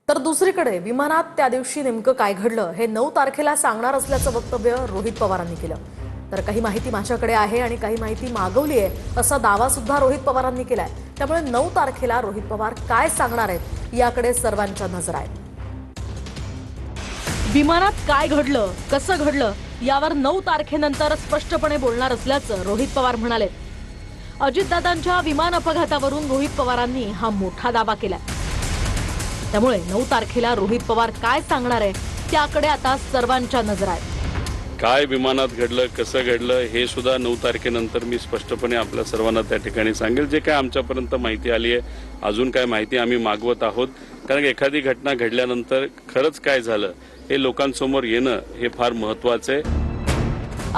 तर दुसरीकडे विमानात त्या दिवशी नेमकं काय घडलं हे 9 तारखेला सांगणार असल्याचं वक्तव्य रोहित पवारांनी केलं। तर काही माहिती माझ्याकडे आहे आणि काही माहिती मागवली आहे असा दावा सुद्धा रोहित पवारांनी केलाय। त्यामुळे 9 तारखेला रोहित पवार काय सांगणार आहेत याकडे सर्वांच्या नजर आहे। विमानात काय घडलं, कसं घडलं यावर 9 तारखेनंतर स्पष्टपणे बोलणार असल्याचं रोहित पवार म्हणाले। अजितदादांच्या विमान अपघातावरून रोहित पवारांनी हा मोठा दावा केलाय। त्यामुळे 9 तारखेला रोहित पवार काय सांगणार आहे त्याकडे आता सर्वांच्या नजर आहे। काय विमानात घडलं, कसं घडलं हे सुद्धा 9 तारखेनंतर मी स्पष्टपणे आपल्या सर्वांना त्या ठिकाणी सांगेल। जे काय आमच्यापर्यंत माहिती आली आहे, अजून काय माहिती आम्ही मागवत आहोत, कारण एखादी घटना घडल्यानंतर खरंच काय झालं हे लोकांसमोर येणं हे फार महत्त्वाचं आहे।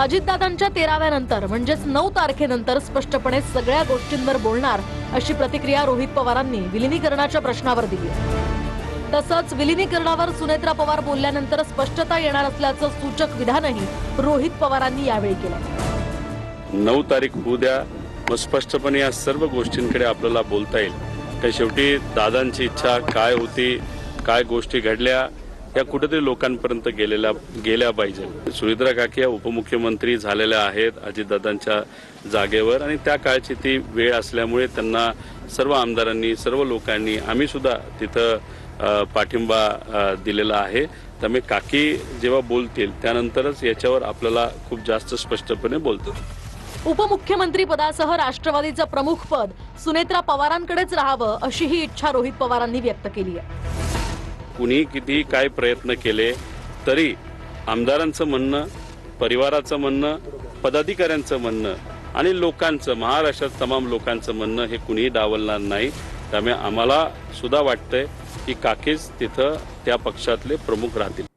अजितदादांच्या 13व्या नंतर म्हणजेच 9 तारखेनंतर स्पष्टपणे सगळ्या गोष्टींवर बोलणार अशी प्रतिक्रिया रोहित पवारांनी विलीनीकरणाच्या प्रश्नावर दिली। तसंच विलीनीकरणावर सुनेत्रा पवार बोलल्यानंतर स्पष्टता येणार असल्याचं सूचक विधानही रोहित पवारांनी यावेळी केलं। 9 तारीख होऊ द्या, मग स्पष्टपणे या सर्व गोष्टींकडे आपल्याला बोलता येईल। तर शेवटी दादांची इच्छा काय होती, काय गोष्टी घडल्या या कुठेतरी लोकांपर्यंत गेल्या पाहिजे। सुनेत्रा काकी या उपमुख्यमंत्री झालेल्या आहेत अजितदादांच्या जागेवर, आणि त्या काळची ती वेळ असल्यामुळे त्यांना सर्व आमदारांनी, सर्व लोकांनी, आम्ही सुद्धा तिथं पाठिंबा दिलेला आहे। त्यामुळे काकी जेव्हा बोलतील त्यानंतरच याच्यावर आपल्याला खूप जास्त स्पष्टपणे बोलतो। उपमुख्यमंत्री पदासह राष्ट्रवादीचं प्रमुख पद सुनेत्रा पवारांकडेच राहावं अशी ही इच्छा रोहित पवारांनी व्यक्त केली आहे। कुणी किती काय प्रयत्न केले तरी आमदारांचं म्हणणं, परिवाराचं म्हणणं, पदाधिकाऱ्यांचं म्हणणं आणि लोकांचं, महाराष्ट्रात तमाम लोकांचं म्हणणं हे कुणीही डावलणार नाही। त्यामुळे आम्हाला सुद्धा वाटतंय की काकीच तिथं त्या पक्षातले प्रमुख राहतील।